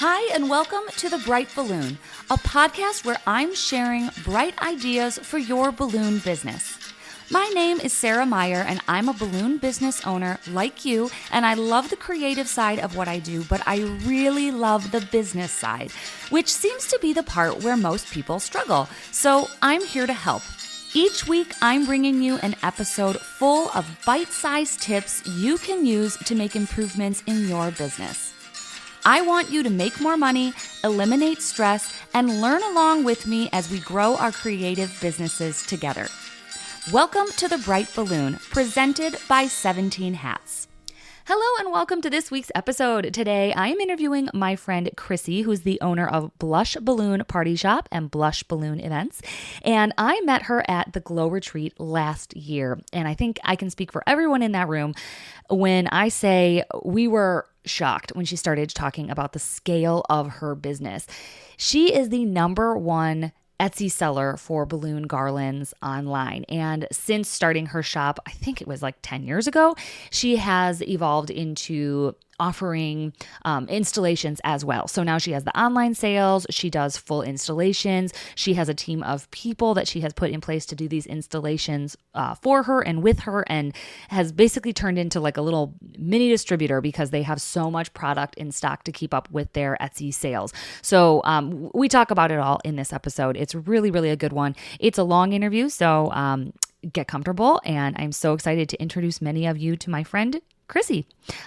Hi, and welcome to The Bright Balloon, a podcast where I'm sharing bright ideas for your balloon business. My name is Sarah Meyer, and I'm a balloon business owner like you, and I love the creative side of what I do, but I really love the business side, which seems to be the part where most people struggle. So I'm here to help. Each week, I'm bringing you an episode full of bite-sized tips you can use to make improvements in your business. I want you to make more money, eliminate stress, and learn along with me as we grow our creative businesses together. Welcome to The Bright Balloon, presented by 17 Hats. Hello and welcome to this week's episode. Today, I am interviewing my friend Chrissy, who's the owner of Blush Balloon Party Shop and Blush Balloon Events. And I met her at the Glow Retreat last year. And I think I can speak for everyone in that room when I say we were shocked when she started talking about the scale of her business. She is the number one Etsy seller for balloon garlands online. And since starting her shop, I think it was like 10 years ago, she has evolved into offering installations as well. So now she has the online sales, she does full installations, she has a team of people that she has put in place to do these installations for her and with her, and has basically turned into like a little mini distributor because they have so much product in stock to keep up with their Etsy sales. So we talk about it all in this episode. It's really, really a good one. It's a long interview, so get comfortable, and I'm so excited to introduce many of you to my friend Chrissy.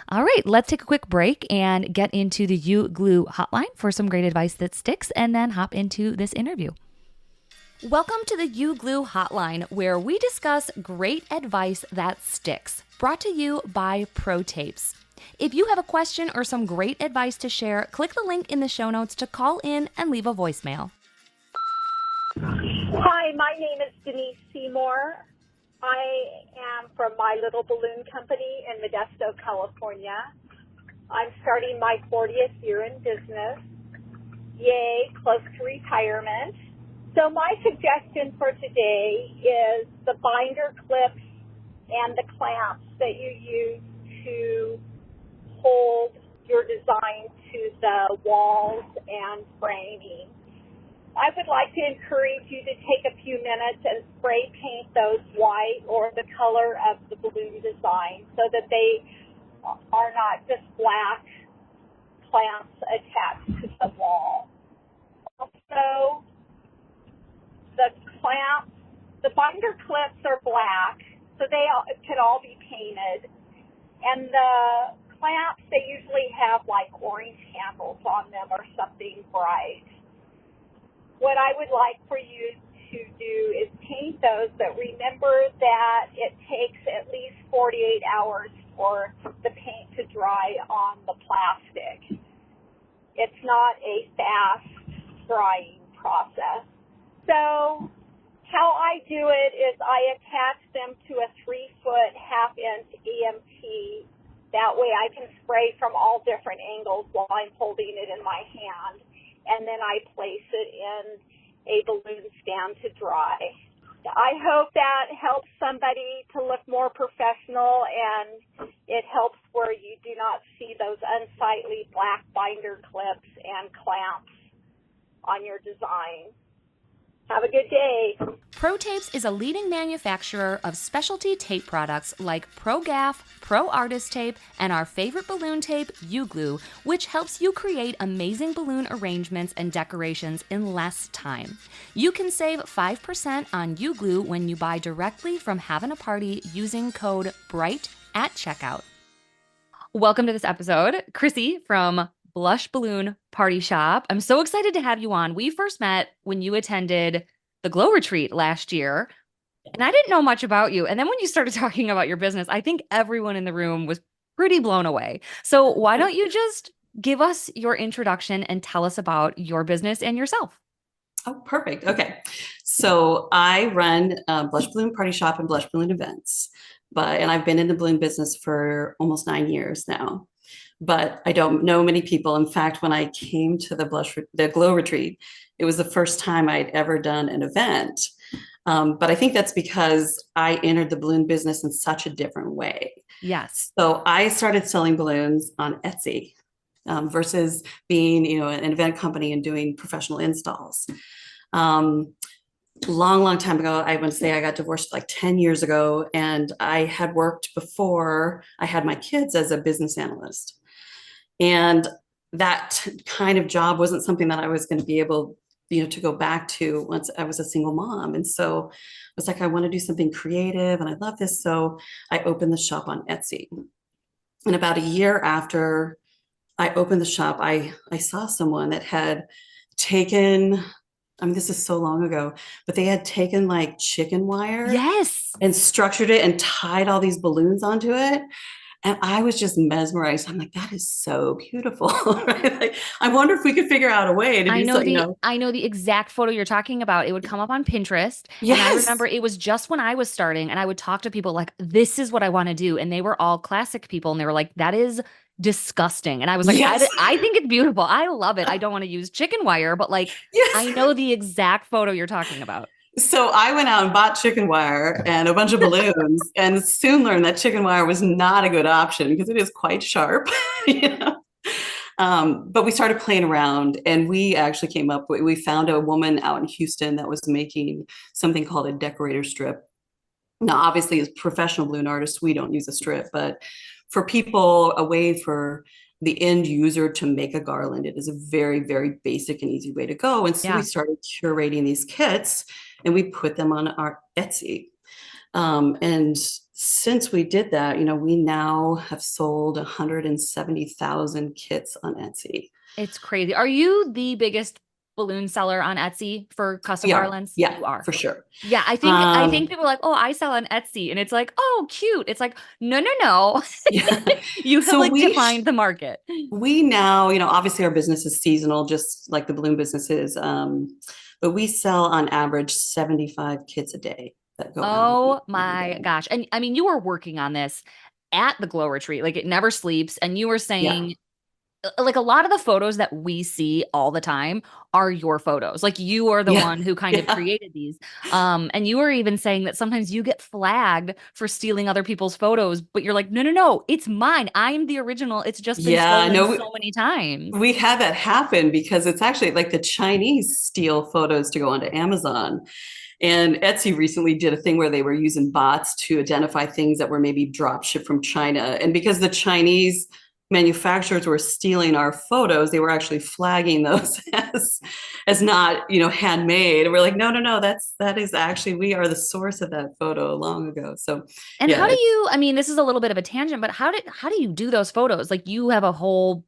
All right, let's take a quick break and get into the U Glue hotline for some great advice that sticks, and then hop into this interview. Welcome to the U Glue hotline, where we discuss great advice that sticks, brought to you by Pro Tapes. If you have a question or some great advice to share, click the link in the show notes to call in and leave a voicemail. Hi, my name is Denise Seymour. I am from My Little Balloon Company in Modesto, California. I'm starting my 40th year in business. Yay, close to retirement. So my suggestion for today is the binder clips and the clamps that you use to hold your design to the walls and framing. I would like to encourage you to take a few minutes and spray paint those white or the color of the balloon design so that they are not just black clamps attached to the wall. Also, the clamps, the binder clips are black, so they could all be painted. And the clamps, they usually have like orange handles on them or something bright. What I would like for you to do is paint those, but remember that it takes at least 48 hours for the paint to dry on the plastic. It's not a fast drying process. So how I do it is I attach them to a 3-foot, half-inch EMT. That way I can spray from all different angles while I'm holding it in my hand. And then I place it in a balloon stand to dry. I hope that helps somebody to look more professional, and it helps where you do not see those unsightly black binder clips and clamps on your design. Have a good day. Pro Tapes is a leading manufacturer of specialty tape products like Pro Gaff, Pro Artist Tape, and our favorite balloon tape, U Glue, which helps you create amazing balloon arrangements and decorations in less time. You can save 5% on U Glue when you buy directly from Having a Party using code BRIGHT at checkout. Welcome to this episode, Chrissy from Blush Balloon Party Shop. I'm so excited to have you on. We first met when you attended the Glow Retreat last year, and I didn't know much about you. And then when you started talking about your business, I think everyone in the room was pretty blown away. So why don't you just give us your introduction and tell us about your business and yourself? Oh, perfect. Okay. So I run Blush Balloon Party Shop and Blush Balloon Events, and I've been in the balloon business for almost 9 years now. But I don't know many people. In fact, when I came to the Glow Retreat, it was the first time I'd ever done an event. But I think that's because I entered the balloon business in such a different way. Yes. So I started selling balloons on Etsy. versus being, an event company and doing professional installs. Long time ago, I want to say I got divorced like 10 years ago, and I had worked before I had my kids as a business analyst. And that kind of job wasn't something that I was going to be able, to go back to once I was a single mom. And so I was like, I want to do something creative and I love this. So I opened the shop on Etsy. And about a year after I opened the shop, I saw someone that had taken, I mean, this is so long ago, but they had taken like chicken wire Yes. and structured it and tied all these balloons onto it. And I was just mesmerized. I'm like, that is so beautiful. Right? Like, I wonder if we could figure out a way to do something, I know the exact photo you're talking about. It would come up on Pinterest. And I Yes. remember it was just when I was starting and I would talk to people like, this is what I want to do. And they were all classic people. And they were like, that is disgusting. And I was like, Yes. I think it's beautiful. I love it. I don't want to use chicken wire, but like, I Yes. know the exact photo you're talking about. So I went out and bought chicken wire and a bunch of balloons and soon learned that chicken wire was not a good option because it is quite sharp. you know? But we started playing around and we actually we found a woman out in Houston that was making something called a decorator strip. Now, obviously, as professional balloon artists, we don't use a strip, but for people, a way for the end user to make a garland, it is a very, very basic and easy way to go. And so we Yeah. started curating these kits and we put them on our Etsy. And since we did that, we now have sold 170,000 kits on Etsy. It's crazy. Are you the biggest balloon seller on Etsy for custom garlands? Yeah, You are. for sure. Yeah, I think people are like, oh, I sell on Etsy, and it's like, oh, cute. It's like, no. Yeah. You have So like defined the market. we now, obviously our business is seasonal, just like the balloon business is. But we sell on average 75 kits a day that go out. Oh my gosh. And I mean, you were working on this at the Glow Retreat, like it never sleeps. And you were Yeah. saying, like a lot of the photos that we see all the time are your photos. Like you are the Yeah. one who kind of created these. And you were even saying that sometimes you get flagged for stealing other people's photos, but you're like, no, it's mine. I'm the original. It's just been Yeah, stolen no, so many times. we had that happen because it's actually like the Chinese steal photos to go onto Amazon. And Etsy recently did a thing where they were using bots to identify things that were maybe drop shipped from China. And because the Chinese manufacturers were stealing our photos, they were actually flagging those as not, handmade. And we're like, no, that is actually, we are the source of that photo long ago. So, And yeah. how do you, I mean, this is a little bit of a tangent, but how do you do those photos? Like you have a whole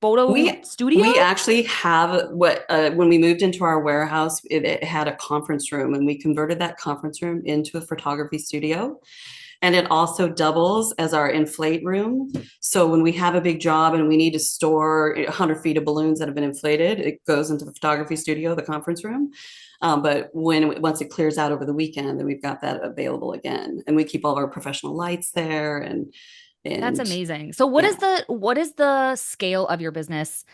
photo studio? We actually have when we moved into our warehouse, it had a conference room and we converted that conference room into a photography studio. And it also doubles as our inflate room. So when we have a big job and we need to store 100 feet of balloons that have been inflated, it goes into the photography studio, the conference room. But once it clears out over the weekend, then we've got that available again. And we keep all of our professional lights there. And That's amazing. So what is the scale of your business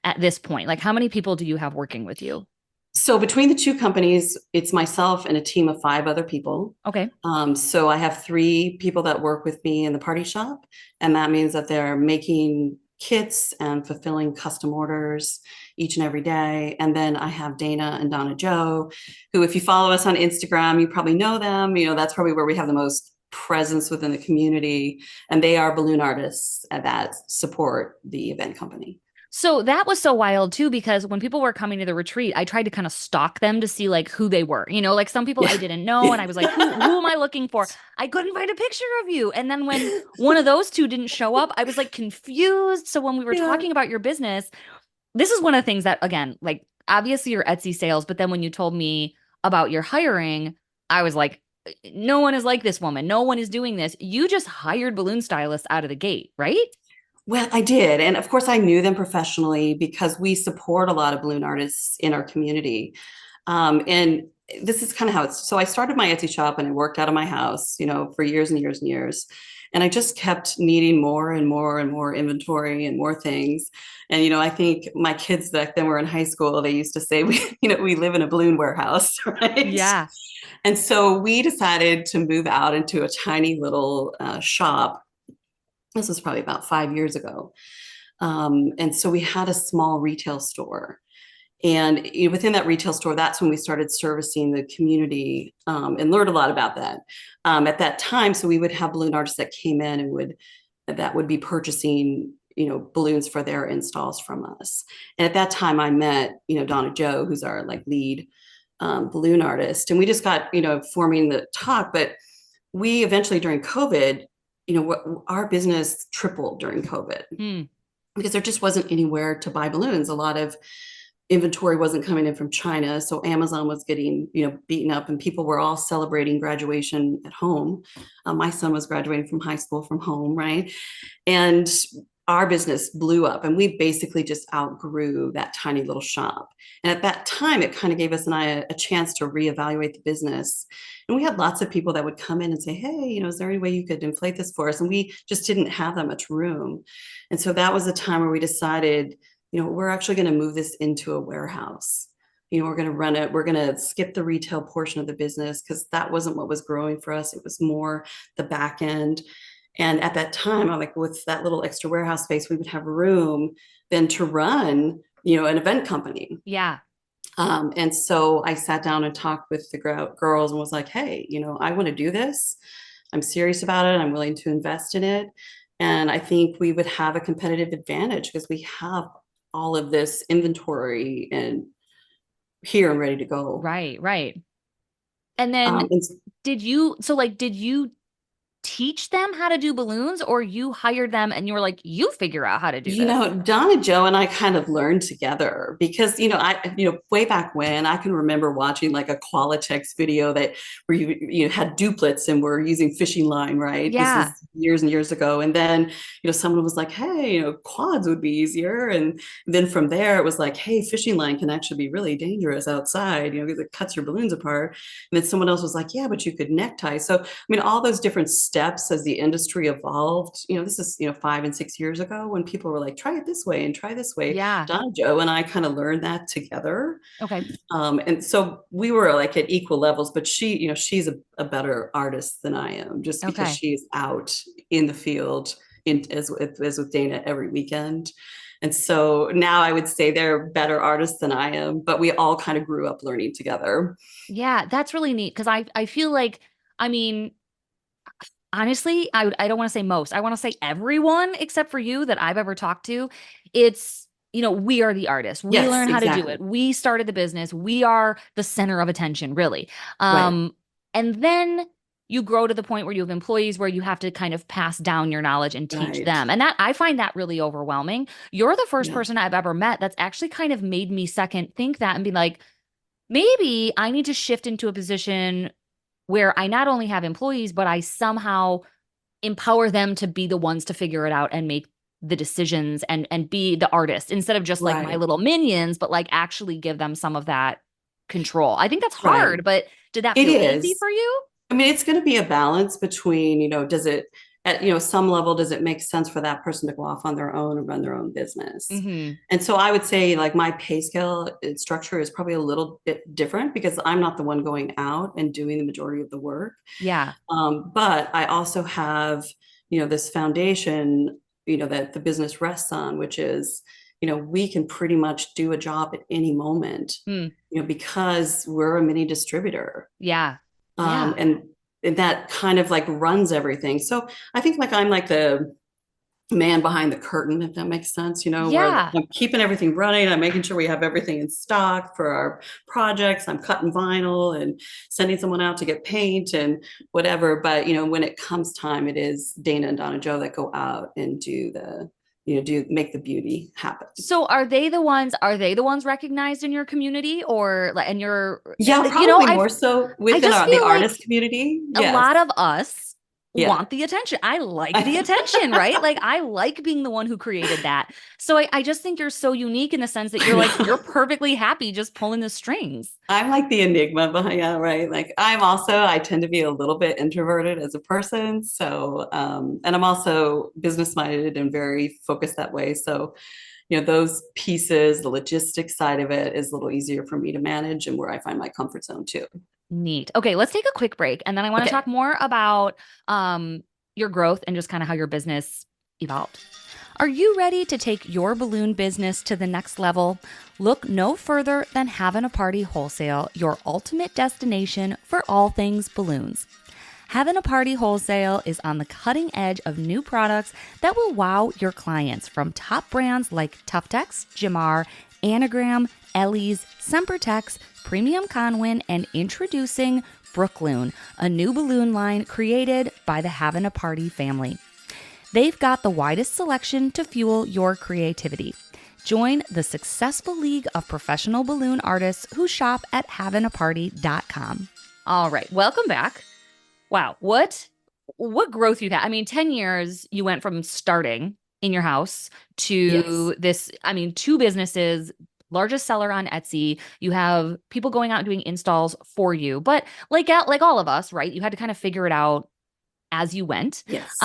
at this point? Like how many people do you have working with you? So between the two companies, it's myself and a team of 5 other people. Okay. So I have 3 people that work with me in the party shop, and that means that they're making kits and fulfilling custom orders each and every day. And then I have Dana and Donna Joe, who, if you follow us on Instagram, you probably know them. That's probably where we have the most presence within the community, and they are balloon artists that support the event company. So that was so wild too, because when people were coming to the retreat, I tried to kind of stalk them to see like who they were, like some people I didn't know. And I was like, who am I looking for? I couldn't find a picture of you. And then when one of those 2 didn't show up, I was like confused. So when we were talking about your business, this is one of the things that, again, like obviously your Etsy sales, but then when you told me about your hiring, I was like, no one is like this woman. No one is doing this. You just hired balloon stylists out of the gate, right? Well, I did. And of course, I knew them professionally because we support a lot of balloon artists in our community. And this is kind of how so I started my Etsy shop and I worked out of my house, for years and years and years. And I just kept needing more and more and more inventory and more things. And, I think my kids back then were in high school. They used to say, we live in a balloon warehouse, right? Yeah. And so we decided to move out into a tiny little shop. This was probably about 5 years ago. And so we had a small retail store. And within that retail store, that's when we started servicing the community, and learned a lot about that at that time. So we would have balloon artists that came in and would be purchasing, balloons for their installs from us. And at that time, I met, Donna Joe, who's our like lead balloon artist, and we just got, forming the talk. But we eventually, during COVID, our business tripled during COVID because there just wasn't anywhere to buy balloons. A lot of inventory wasn't coming in from China. So Amazon was getting, beaten up, and people were all celebrating graduation at home. My son was graduating from high school from home, right? And our business blew up, and we basically just outgrew that tiny little shop. And at that time, it kind of gave us a chance to reevaluate the business. And we had lots of people that would come in and say, hey, is there any way you could inflate this for us? And we just didn't have that much room. And so that was the time where we decided, we're actually going to move this into a warehouse. We're going to run it. We're going to skip the retail portion of the business because that wasn't what was growing for us. It was more the back end. And at that time, I'm like, with that little extra warehouse space, we would have room then to run, an event company. Yeah. And so I sat down and talked with the girls and was like, hey, I want to do this. I'm serious about it. I'm willing to invest in it. And I think we would have a competitive advantage because we have all of this inventory and here and ready to go. Right, right. And then did you teach them how to do balloons, or you hired them and you were like, you figure out how to do this? Donna Joe and I kind of learned together because, way back when I can remember watching like a Qualitex video where you had duplets and were using fishing line, right? Yeah. This was years and years ago. And then, someone was like, hey, quads would be easier. And then from there, it was like, hey, fishing line can actually be really dangerous outside, because it cuts your balloons apart. And then someone else was like, yeah, but you could necktie. So, all those different steps as the industry evolved, this is, 5 and 6 years ago when people were like, try it this way and try this way. Yeah. Donna Joe and I kind of learned that together. Okay. And so we were like at equal levels, but she's a better artist than I am just because she's out in the field as with Dana every weekend. And so now I would say they're better artists than I am, but we all kind of grew up learning together. Yeah, that's really neat because I feel like, honestly, I don't want to say most. I want to say everyone except for you that I've ever talked to. It's, we are the artists. We learn how to do it. We started the business. We are the center of attention, really. Right. And then you grow to the point where you have employees where you have to kind of pass down your knowledge and teach them. And that I find that really overwhelming. You're the first person I've ever met that's actually kind of made me second think that and be like, maybe I need to shift into a position where I not only have employees, but I somehow empower them to be the ones to figure it out and make the decisions and be the artist instead of just like my little minions, but like actually give them some of that control. I think that's hard, but did that feel easy for you? It's going to be a balance between, does it, at some level, does it make sense for that person to go off on their own and run their own business? Mm-hmm. And so I would say like my pay scale structure is probably a little bit different because I'm not the one going out and doing the majority of the work. Yeah. But I also have, this foundation, that the business rests on, which is, we can pretty much do a job at any moment, because we're a mini distributor. Yeah. And that kind of like runs everything. So I think like I'm like the man behind the curtain, if that makes sense, where I'm keeping everything running. I'm making sure we have everything in stock for our projects. I'm cutting vinyl and sending someone out to get paint and whatever. But, when it comes time, it is Dana and Donna Joe that go out and do make the beauty happen. So are they the ones recognized in your community or like in your, probably more so within the artist community. Yes. A lot of us want the attention. I like the attention, right? Like I like being the one who created that. So I just think you're so unique in the sense that you're like, you're perfectly happy just pulling the strings. I'm like the enigma behind, right? Like I tend to be a little bit introverted as a person. So, and I'm also business minded and very focused that way. So, those pieces, the logistics side of it is a little easier for me to manage and where I find my comfort zone too. Neat. Okay, let's take a quick break. And then I want to talk more about your growth and just kind of how your business evolved. Are you ready to take your balloon business to the next level? Look no further than Having a Party Wholesale, your ultimate destination for all things balloons. Having a Party Wholesale is on the cutting edge of new products that will wow your clients, from top brands like Tuftex, Jamar, Anagram, Ellie's, Sempertex, Premium Conwin, and introducing Brookloon, a new balloon line created by the Having a Party family. They've got the widest selection to fuel your creativity. Join the successful league of professional balloon artists who shop at havingaparty.com. All right, welcome back. Wow, what growth you've had. I mean, 10 years you went from starting in your house to this, I mean, 2 businesses, largest seller on Etsy. You have people going out and doing installs for you. But like all of us, right? You had to kind of figure it out as you went. Yes.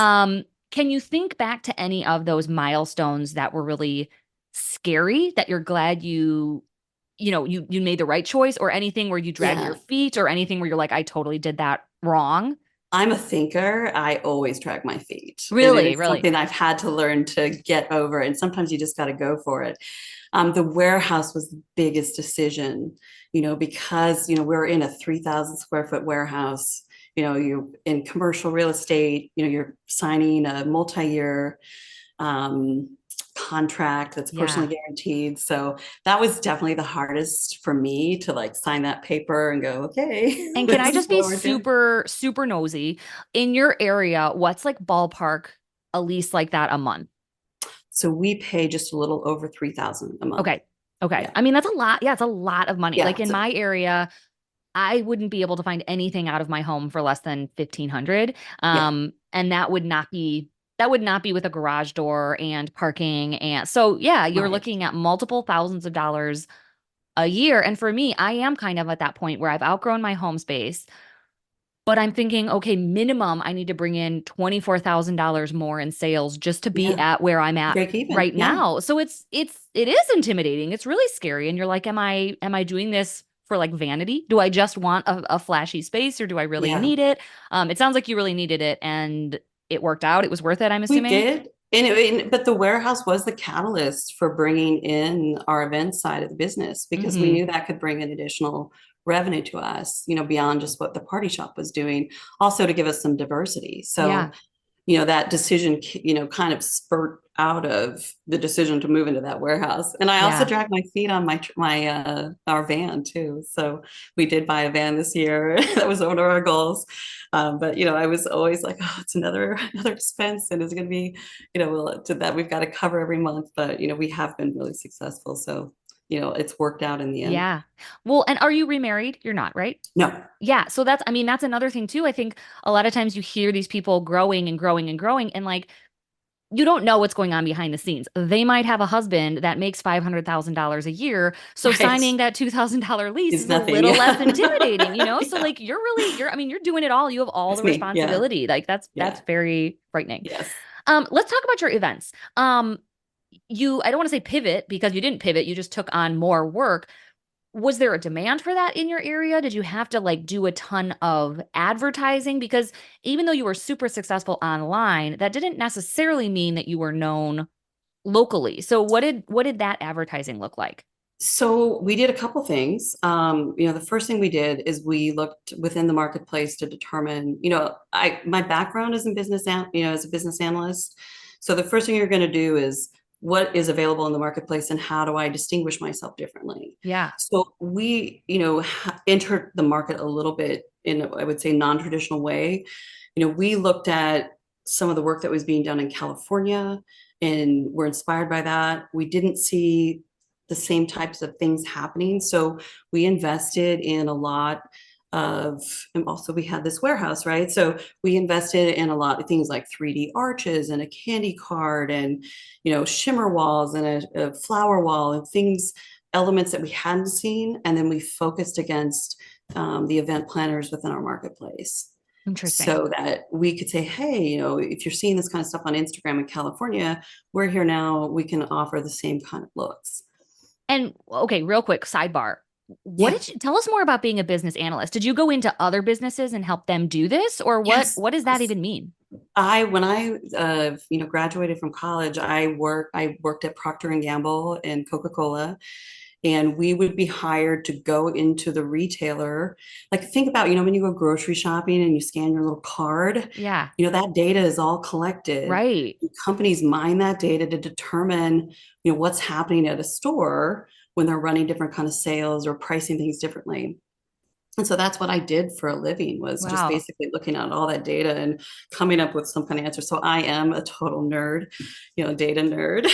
Can you think back to any of those milestones that were really scary that you're glad you made the right choice, or anything where you dragged your feet, or anything where you're like, I totally did that wrong? I'm a thinker. I always drag my feet. Really? Something I've had to learn to get over. And sometimes you just got to go for it. The warehouse was the biggest decision, because, we're in a 3,000 square foot warehouse. You're in commercial real estate, you're signing a multi-year contract that's personally guaranteed. So that was definitely the hardest for me to sign that paper and go, okay. And can I just be super, super nosy? In your area, what's ballpark a lease like that a month? So we pay just a little over $3,000 a month. Okay. Yeah. I mean, that's a lot. Yeah, it's a lot of money. Yeah, in my area, I wouldn't be able to find anything out of my home for less than $1,500. And that would not be with a garage door and parking. And so, you're looking at multiple thousands of dollars a year. And for me, I am kind of at that point where I've outgrown my home space, but I'm thinking, okay, minimum, I need to bring in $24,000 more in sales just to be at where I'm at right now. So it is intimidating. It's really scary. And you're like, am I doing this for vanity? Do I just want a flashy space, or do I really need it? It sounds like you really needed it, and it worked out. It was worth it, I'm assuming. We did. But the warehouse was the catalyst for bringing in our event side of the business, because we knew that could bring an additional revenue to us, beyond just what the party shop was doing, also to give us some diversity. So, that decision, kind of spurt out of the decision to move into that warehouse. And I also dragged my feet on our van too. So we did buy a van this year. That was one of our goals. But I was always like, oh, it's another expense, and it's going to be, that we've got to cover every month. But we have been really successful. So it's worked out in the end. Yeah. Well, and are you remarried? You're not, right? No. Yeah. So that's another thing too. I think a lot of times you hear these people growing and growing and growing, and you don't know what's going on behind the scenes. They might have a husband that makes $500,000 a year. So signing that $2,000 lease is a little less intimidating, So you're doing it all. You have all the responsibility. That's very frightening. Yes. Let's talk about your events. I don't want to say pivot, because you didn't pivot. You just took on more work. Was there a demand for that in your area? Did you have to do a ton of advertising? Because even though you were super successful online, that didn't necessarily mean that you were known locally. So what did that advertising look like? So we did a couple things. The first thing we did is we looked within the marketplace to determine, my background is in business, as a business analyst. So the first thing you're going to do is, what is available in the marketplace, and how do I distinguish myself differently? Yeah. So we, entered the market a little bit in, I would say, non-traditional way. We looked at some of the work that was being done in California, and we're inspired by that. We didn't see the same types of things happening. So we invested in a lot and also we had this warehouse, right? So we invested in a lot of things like 3D arches and a candy card and, shimmer walls and a flower wall and elements that we hadn't seen. And then we focused against the event planners within our marketplace. Interesting. So that we could say, hey, if you're seeing this kind of stuff on Instagram in California, we're here now, we can offer the same kind of looks. And okay, real quick sidebar. Tell us more about being a business analyst? Did you go into other businesses and help them do this, or what does that even mean? When I graduated from college, I worked at Procter and Gamble and Coca-Cola, and we would be hired to go into the retailer. Like, think about, when you go grocery shopping and you scan your little card, Yeah. that data is all collected. Right. Companies mine that data to determine, what's happening at a store when they're running different kind of sales or pricing things differently. And so that's what I did for a living, was just Wow. basically looking at all that data and coming up with some kind of answer. So I am a total nerd, data nerd.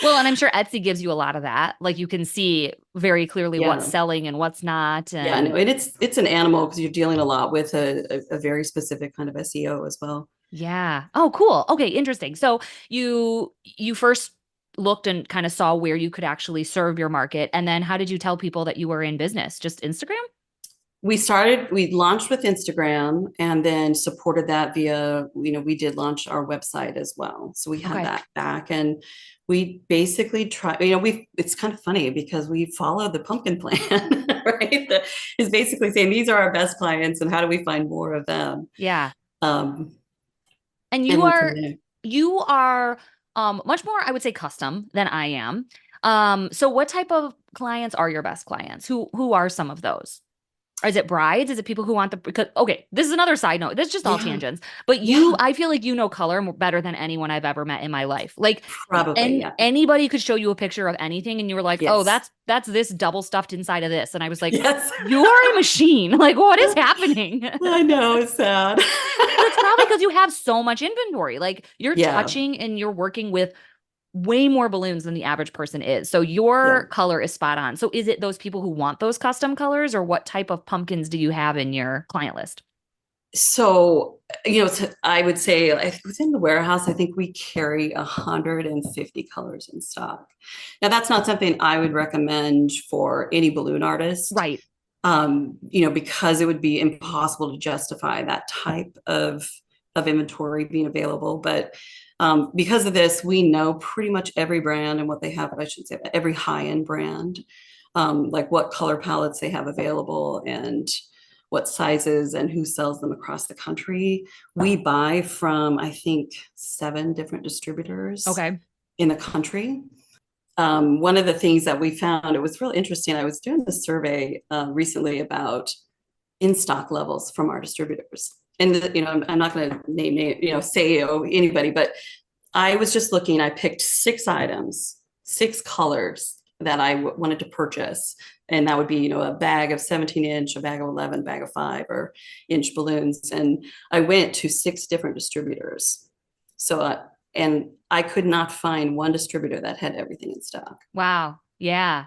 Well, and I'm sure Etsy gives you a lot of that. Like, you can see very clearly what's Yeah. selling and what's not. Yeah, And no, and it's an animal because you're dealing a lot with a very specific kind of SEO as well. yeah. Oh, cool. Okay, interesting. So you first looked and kind of saw where you could actually serve your market. And then how did you tell people that you were in business? Just Instagram? We launched with Instagram and then supported that via, we did launch our website as well. So we had Okay. that back, and we basically try, it's kind of funny because we follow the pumpkin plan, right? That is basically saying these are our best clients and how do we find more of them? Yeah. Um, And and then from there. you are much more, I would say, custom than I am. So what type of clients are your best clients? Who are some of those? Or is it brides? Is it people who want because okay, this is another side note. This is just all Yeah, tangents. But yeah, I feel like you know color better than anyone I've ever met in my life. Like, probably, and yeah. anybody could show you a picture of anything and you were like, "Oh, Yes. that's this double stuffed inside of this." And I was like, Yes. "You are a machine. Like, what is happening?" I know, it's sad. Well, it's probably because you have so much inventory. Like, you're Yeah, touching and you're working with way more balloons than the average person is. So yeah. your color is spot on. So is it those people who want those custom colors, or what type of pumpkins do you have in your client list? So, I would say, like, within the warehouse, I think we carry 150 colors in stock. Now, that's not something I would recommend for any balloon artist, Right. because it would be impossible to justify that type of inventory being available. But because of this, we know pretty much every brand and what they have. I should say every high-end brand, like what color palettes they have available and what sizes and who sells them across the country. We buy from, I think, 7 different distributors Okay. in the country. One of the things that we found, it was real interesting. I was doing a survey recently about in-stock levels from our distributors. And, I'm not going to say anybody, but I was just looking, I picked 6 items, 6 colors that I wanted to purchase. And that would be, a bag of 17-inch, a bag of 11, a bag of 5 or inch balloons. And I went to 6 different distributors. So, and I could not find one distributor that had everything in stock. Wow. Yeah.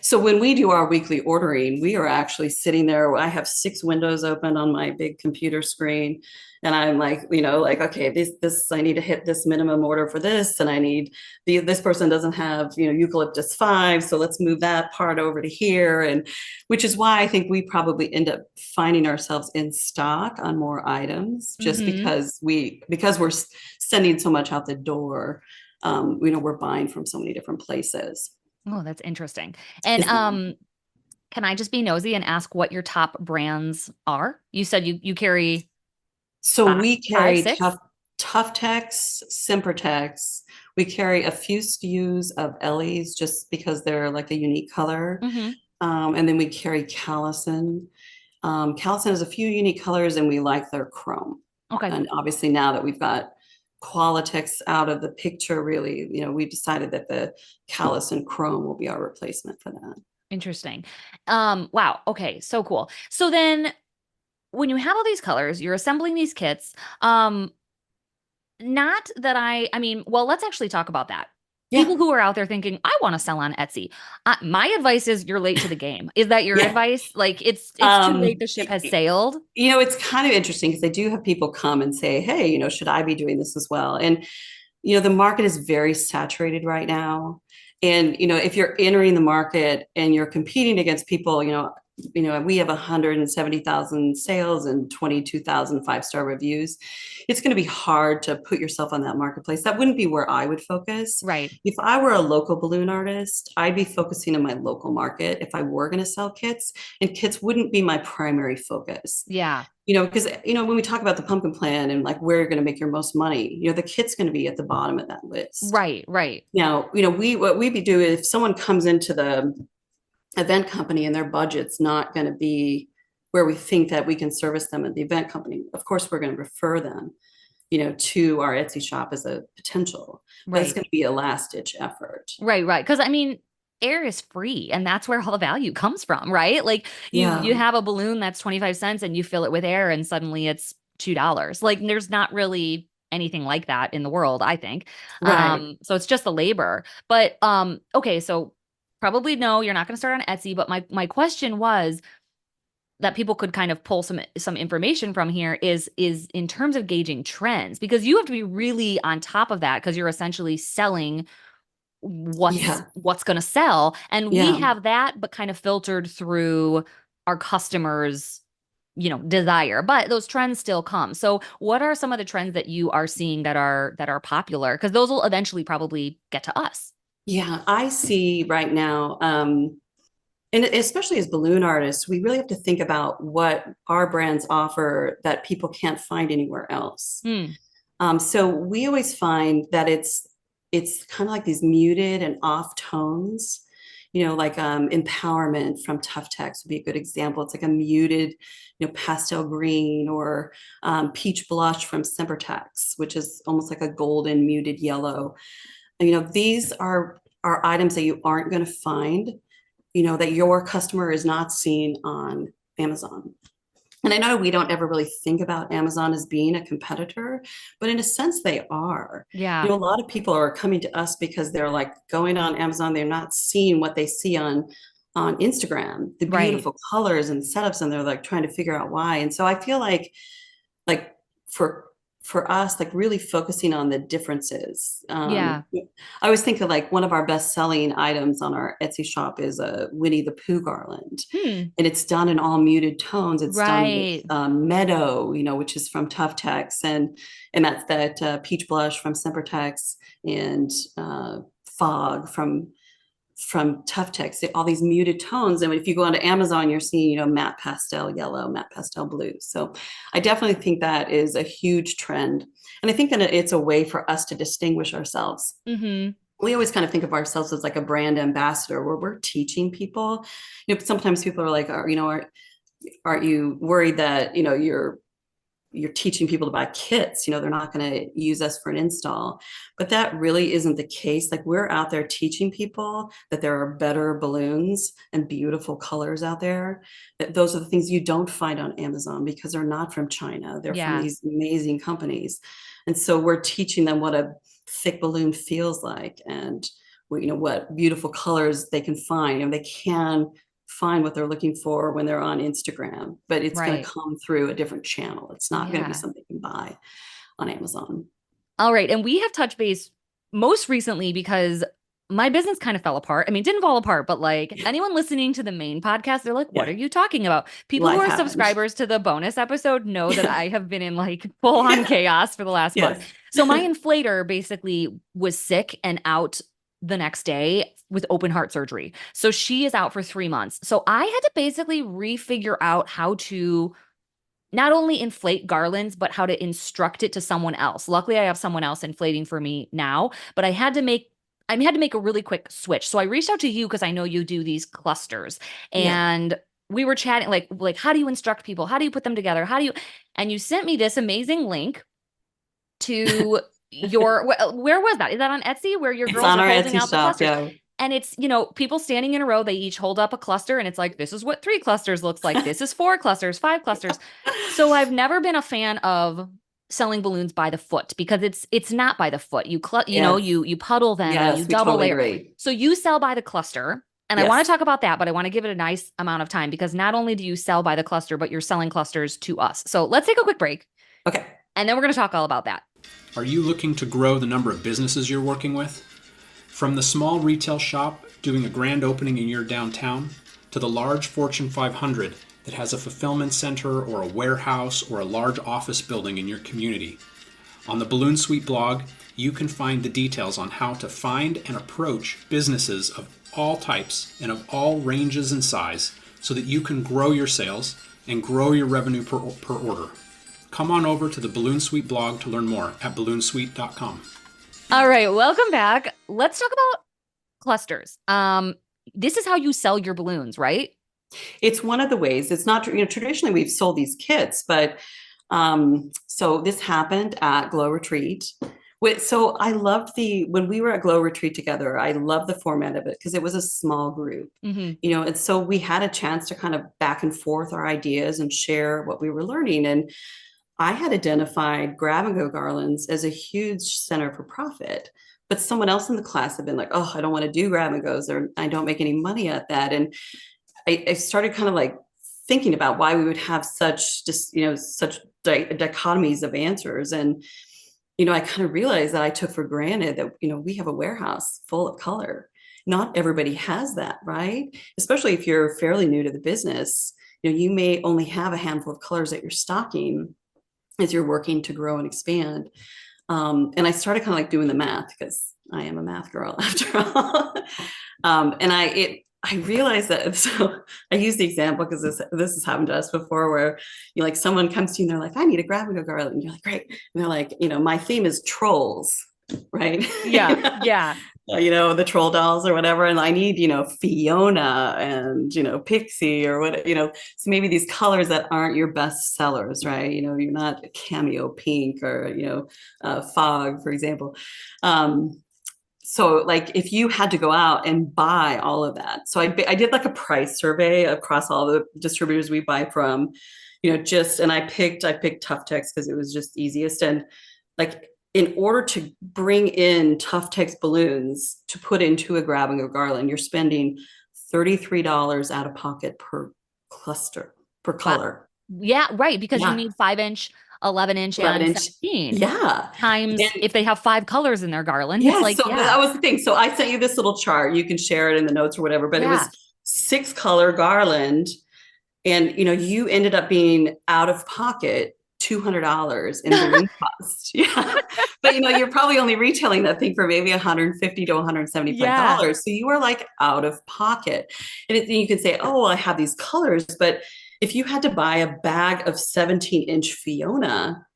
So when we do our weekly ordering, we are actually sitting there. I have 6 windows open on my big computer screen. And I'm like, okay, this, I need to hit this minimum order for this. And I need this person doesn't have, eucalyptus 5. So let's move that part over to here. And which is why I think we probably end up finding ourselves in stock on more items, just Mm-hmm. because we're sending so much out the door. We're buying from so many different places. Oh, that's interesting. And Isn't that can I just be nosy and ask what your top brands are? You said you carry So five, we five, carry six? Tough Techs, Simpertex. We carry a few SKUs of Ellie's just because they're like a unique color. Mm-hmm. And then we carry Callison. Callison has a few unique colors and we like their chrome. Okay. And obviously now that we've got Qualitex out of the picture, really, we decided that the Callison chrome will be our replacement for that. Interesting. Wow. Okay. So cool. So then when you have all these colors, you're assembling these kits. Not that I mean, well, let's actually talk about that. Yeah, People who are out there thinking, I want to sell on Etsy. My advice is you're late to the game. Is that your yeah. advice? Like, it's too late. Um, The ship has sailed. it's kind of interesting because I do have people come and say, hey, should I be doing this as well? And, the market is very saturated right now. And, if you're entering the market and you're competing against people, we have 170,000 sales and 22,000 5-star reviews. It's going to be hard to put yourself on that marketplace. That wouldn't be where I would focus. Right. If I were a local balloon artist, I'd be focusing on my local market if I were going to sell kits, and kits wouldn't be my primary focus. Yeah. Because, when we talk about the pumpkin plan and like where you're going to make your most money, the kit's going to be at the bottom of that list. Right, right. Now, what we be doing if someone comes into the event company and their budget's not going to be where we think that we can service them at the event company, of course, we're going to refer them, to our Etsy shop as a potential, but it's Right. going to be a last ditch effort. Right, right. Because I mean, air is free, and that's where all the value comes from, right? Like you Yeah. have a balloon that's 25 cents and you fill it with air and suddenly it's $2. Like there's not really anything like that in the world, I think. Right. So it's just the labor. But okay, so probably no, you're not going to start on Etsy, but my question was that people could kind of pull some information from here is in terms of gauging trends, because you have to be really on top of that because you're essentially selling Yeah. what's going to sell, and we Yeah. have that but kind of filtered through our customers desire, but those trends still come. So what are some of the trends that you are seeing that are popular, because those will eventually probably get to us? Yeah. I see right now, and especially as balloon artists, we really have to think about what our brands offer that people can't find anywhere else. Hmm. So we always find that it's kind of like these muted and off tones, like empowerment from Tough Text would be a good example. It's like a muted, pastel green, or peach blush from Sempertex, which is almost like a golden muted yellow. And, these are items that you aren't going to find, that your customer is not seeing on Amazon. And I know we don't ever really think about Amazon as being a competitor, but in a sense they are. Yeah. A lot of people are coming to us because they're like going on Amazon, they're not seeing what they see on Instagram, the Right. beautiful colors and setups, and they're like trying to figure out why. And so I feel like for us, like really focusing on the differences. Yeah. I always think of like one of our best selling items on our Etsy shop is a Winnie the Pooh garland, Hmm. and it's done in all muted tones. It's done with Right. Meadow, which is from Tough Text, and that's that peach blush from Sempertex, and Fog from Tough Text, all these muted tones. And if you go onto Amazon, you're seeing, matte pastel yellow, matte pastel blue. So I definitely think that is a huge trend. And I think that it's a way for us to distinguish ourselves. Mm-hmm. We always kind of think of ourselves as like a brand ambassador where we're teaching people. Sometimes people are like, aren't you worried that, you're teaching people to buy kits, they're not going to use us for an install, but that really isn't the case. Like we're out there teaching people that there are better balloons and beautiful colors out there, that those are the things you don't find on Amazon because they're not from China. They're from Yeah. these amazing companies. And so we're teaching them what a thick balloon feels like, and what beautiful colors they can find. They can find what they're looking for when they're on Instagram, but it's going to Right. come through a different channel. It's not going to be Yeah. something you can buy on Amazon. All right. And we have touched base most recently because my business kind of fell apart. I mean, it didn't fall apart, but like anyone listening to the main podcast, they're like, what Yeah. are you talking about? People who Life are happened. subscribers to the bonus episode know that Yeah. I have been in like full on chaos for the last month. Yes. So my inflator basically was sick and out the next day with open heart surgery. So she is out for 3 months. So I had to basically refigure out how to not only inflate garlands, but how to instruct it to someone else. Luckily, I have someone else inflating for me now, but I had to make a really quick switch. So I reached out to you because I know you do these clusters, Yeah. and we were chatting like how do you instruct people? How do you put them together? And you sent me this amazing link to your where was that? Is that on Etsy where your It's girls on are our holding Etsy out the shop. clusters? Yeah. And it's, people standing in a row, they each hold up a cluster and it's like, this is what 3 clusters looks like. This is 4 clusters, 5 clusters. So I've never been a fan of selling balloons by the foot because it's not by the foot. You Yes. you puddle them and you Yes, we double totally layer. agree. So you sell by the cluster. And I want Yes. to talk about that, but I want to give it a nice amount of time because not only do you sell by the cluster, but you're selling clusters to us. So let's take a quick break. Okay. And then we're going to talk all about that. Are you looking to grow the number of businesses you're working with? From the small retail shop doing a grand opening in your downtown to the large Fortune 500 that has a fulfillment center or a warehouse or a large office building in your community. On the Balloon Suite blog, you can find the details on how to find and approach businesses of all types and of all ranges and size so that you can grow your sales, and grow your revenue per order. Come on over to the Balloon Suite blog to learn more at balloonsuite.com. All right, welcome back. Let's talk about clusters. This is how you sell your balloons, right? It's one of the ways. It's not, traditionally we've sold these kits, but so this happened at Glow Retreat. So I loved when we were at Glow Retreat together, I loved the format of it because it was a small group, and so we had a chance to kind of back and forth our ideas and share what we were learning. And I had identified grab and go garlands as a huge center for profit, but someone else in the class had been like, oh, I don't want to do grab and goes, or I don't make any money at that. And I started kind of like thinking about why we would have such dichotomies of answers. And I kind of realized that I took for granted that, we have a warehouse full of color. Not everybody has that, right? Especially if you're fairly new to the business, you may only have a handful of colors that you're stocking as you're working to grow and expand. And I started kind of like doing the math because I am a math girl after all. And I realized that, so I use the example because this has happened to us before where like someone comes to you and they're like, I need a grab and go garland. And you're like, great. And they're like, my theme is trolls, right? Yeah. Yeah. The troll dolls or whatever. And I need, Fiona and, Pixie or what, so maybe these colors that aren't your best sellers, right? You're not cameo pink or, fog, for example. So like if you had to go out and buy all of that. So I did like a price survey across all the distributors we buy from, and I picked Tuftex because it was just easiest. And like, in order to bring in Tuftex balloons to put into a grab and go garland, you're spending $33 out of pocket per cluster, per color. Yeah, right. Because you need 5-inch, 11-inch, and 17. Yeah. Times if they have 5 colors in their garland. Yeah. That was the thing. So I sent you this little chart. You can share it in the notes or whatever, but it was 6-color garland. And, you ended up being out of pocket $200 in balloon cost. Yeah. But you're probably only retailing that thing for maybe $150 to $175. So you are like out of pocket. And you can say, oh, I have these colors, but if you had to buy a bag of 17-inch Fiona,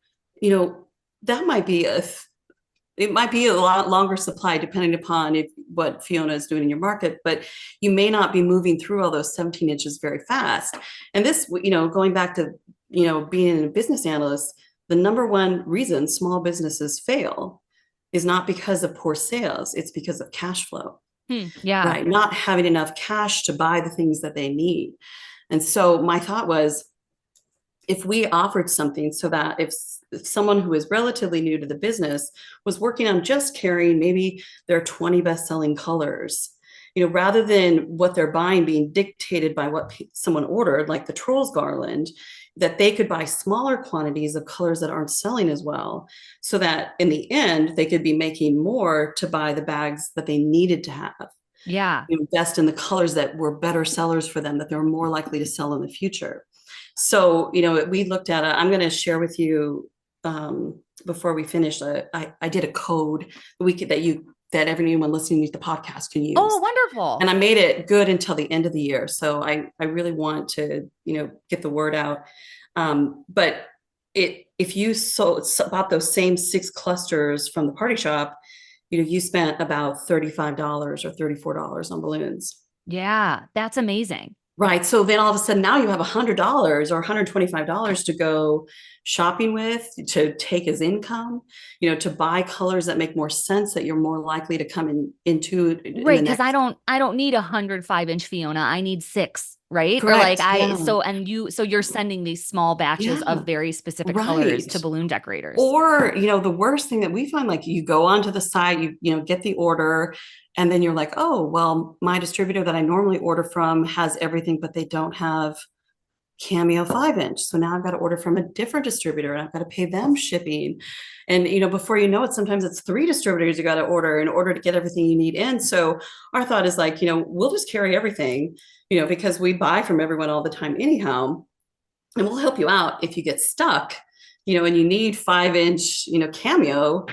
that might be it might be a lot longer supply depending upon what Fiona is doing in your market, but you may not be moving through all those 17 inches very fast. And this, going back to being a business analyst, the number one reason small businesses fail is not because of poor sales. It's because of cash flow. Right. Not having enough cash to buy the things that they need. And so my thought was, if we offered something so that if someone who is relatively new to the business was working on just carrying maybe their 20 best-selling colors, rather than what they're buying being dictated by what someone ordered, like the Trolls garland, that they could buy smaller quantities of colors that aren't selling as well, so that in the end, they could be making more to buy the bags that they needed to have. Yeah. Invest in the colors that were better sellers for them, that they're more likely to sell in the future. So, we looked at I'm going to share with you before we finish. I did a code that everyone listening to the podcast can use. Oh, wonderful. And I made it good until the end of the year. So I really want to, get the word out. But if you bought those same 6 clusters from the party shop, you spent about $35 or $34 on balloons. Yeah, that's amazing. Right. So then all of a sudden now you have $100 or $125 to go shopping with, to take as income, to buy colors that make more sense, that you're more likely to come into. Right. Because I don't need 105-inch Fiona. I need 6. Right. Correct. Or like so you're sending these small batches of very specific colors to balloon decorators. Or, the worst thing that we find, like you go onto the site, you get the order, and then you're like, oh, well, my distributor that I normally order from has everything, but they don't have Cameo 5-inch. So now I've got to order from a different distributor and I've got to pay them shipping. And, before you know it, sometimes it's 3 distributors you got to order in order to get everything you need in. So our thought is like, we'll just carry everything, because we buy from everyone all the time anyhow, and we'll help you out if you get stuck, and you need 5-inch, Cameo.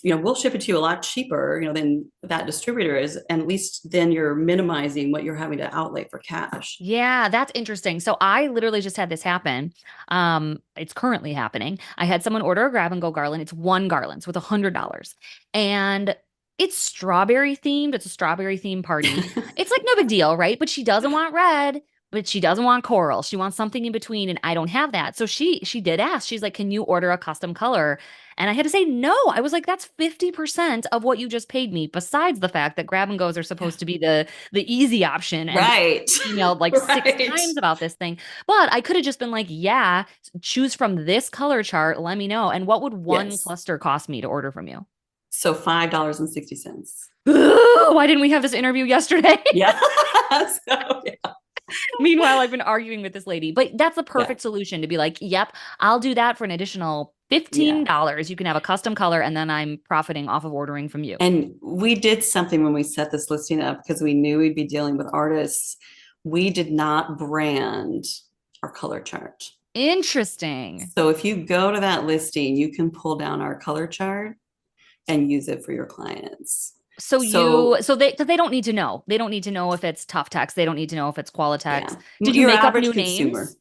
we'll ship it to you a lot cheaper, than that distributor is. And at least then you're minimizing what you're having to outlay for cash. Yeah, that's interesting. So I literally just had this happen. It's currently happening. I had someone order a grab and go garland. It's one garland with $100. And it's strawberry themed. It's a strawberry themed party. It's like no big deal, right? But she doesn't want red, but she doesn't want coral. She wants something in between, and I don't have that. So she did ask. She's like, "Can you order a custom color?" And I had to say no. I was like, "That's 50% of what you just paid me, besides the fact that grab and goes are supposed to be the easy option." And Right. emailed like Right. 6 times about this thing. But I could have just been like, "Yeah, choose from this color chart. Let me know." And what would one Yes. cluster cost me to order from you? So $5.60. Why didn't we have this interview yesterday? Yeah. So, yeah. Meanwhile, I've been arguing with this lady, but that's the perfect solution to be like, "Yep, I'll do that for an additional $15. You can have a custom color, and then I'm profiting off of ordering from you." And we did something when we set this listing up because we knew we'd be dealing with artists. We did not brand our color chart. Interesting. So if you go to that listing, you can pull down our color chart and use it for your clients. So they don't need to know. They don't need to know if it's tough text. They don't need to know if it's Qualitex. Yeah. Did you Your make up average new consumer. names?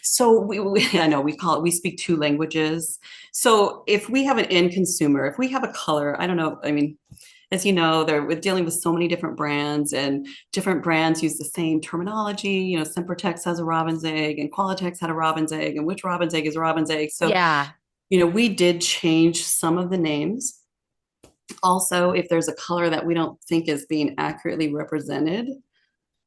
So I know we speak two languages. So if we have an end consumer, if we have a color, I don't know. I mean, as you know, we're dealing with so many different brands, and different brands use the same terminology. Sempertex has a robin's egg, and Qualitex had a robin's egg, and which robin's egg is a robin's egg? So, yeah, we did change some of the names. Also, if there's a color that we don't think is being accurately represented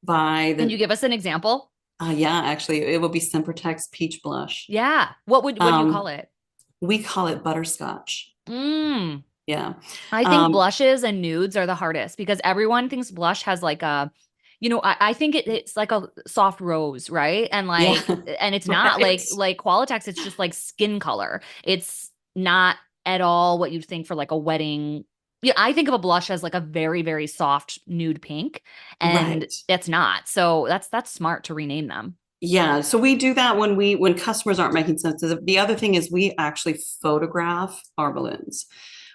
by the, can you give us an example? Yeah, actually, it will be Sempertex Peach Blush. Yeah, what do you call it? We call it butterscotch. Yeah. I think blushes and nudes are the hardest because everyone thinks blush has like a, I think it's like a soft rose, right? And and it's not Right. like Qualitex. It's just like skin color. It's not at all what you'd think for like a wedding. Yeah, I think of a blush as like a very, very soft nude pink, and Right. that's not. So that's smart to rename them. Yeah. So we do that when customers aren't making sense. The other thing is we actually photograph our balloons.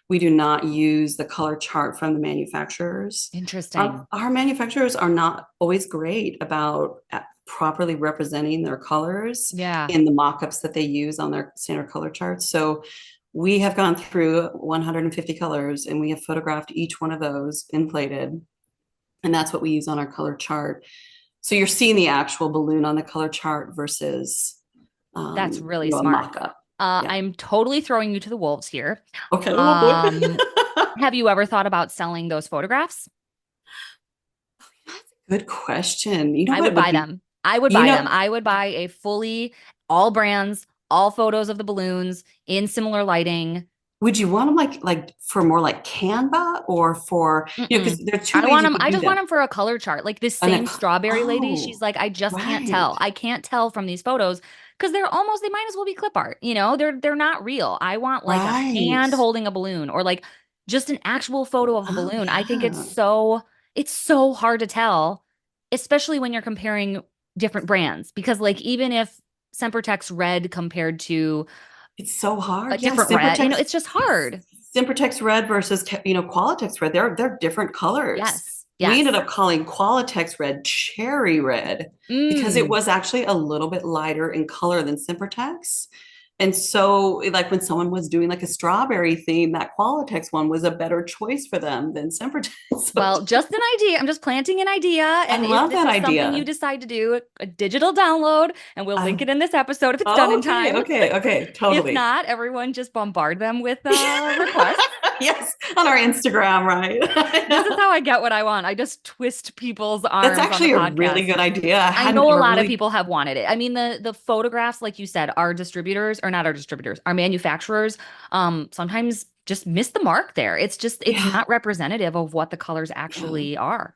We do not use the color chart from the manufacturers. Interesting. Our manufacturers are not always great about properly representing their colors in the mock-ups that they use on their standard color charts. So we have gone through 150 colors, and we have photographed each one of those inflated. And that's what we use on our color chart. So you're seeing the actual balloon on the color chart versus that's really a smart. mock-up. I'm totally throwing you to the wolves here. Okay. Have you ever thought about selling those photographs? Good question. I would buy them. I would buy them. I would buy a fully all brands, all photos of the balloons in similar lighting. Would you want them like for more like Canva or for, because there are two ways want them. I just want them for a color chart. Like this same strawberry lady, she's like, I just can't tell. I can't tell from these photos because they might as well be clip art. They're not real. I want like a hand holding a balloon or like just an actual photo of the balloon. I think it's so hard to tell, especially when you're comparing different brands, because like even if Sempertex red compared to it's so hard. A different red, it's just hard. Sempertex red versus Qualitex red. They're different colors. Yes. We ended up calling Qualitex red cherry red because it was actually a little bit lighter in color than Sempertex. And so like when someone was doing like a strawberry theme, that Qualitex one was a better choice for them than Sempertex. Well, just an idea. I'm just planting an idea. And I love that idea. Something you decide to do, a digital download, and we'll link it in this episode if it's done in time. Okay, totally. If not, everyone just bombard them with requests. Yes, on our Instagram, right? This is how I get what I want. I just twist people's arms. That's actually a really good idea. I know a lot of people have wanted it. I mean, the photographs, like you said, our distributors, or not our distributors, our manufacturers, sometimes just miss the mark there. It's not representative of what the colors actually are.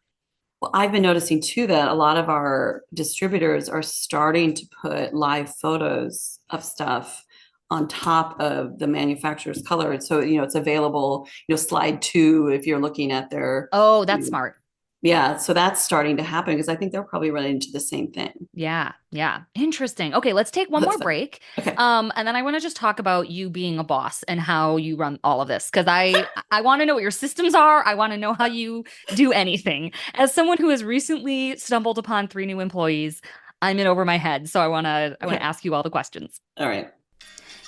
Well, I've been noticing too that a lot of our distributors are starting to put live photos of stuff on top of the manufacturer's color. So, it's available, slide 2 if you're looking at their. Oh, that's smart. Yeah, so that's starting to happen because I think they're probably running into the same thing. Yeah, yeah. Interesting. Okay, let's take one That's more fun. break. Okay. And then I want to just talk about you being a boss and how you run all of this because I want to know what your systems are. I want to know how you do anything. As someone who has recently stumbled upon 3 new employees, I'm in over my head. So I want to Okay. ask you all the questions. All right.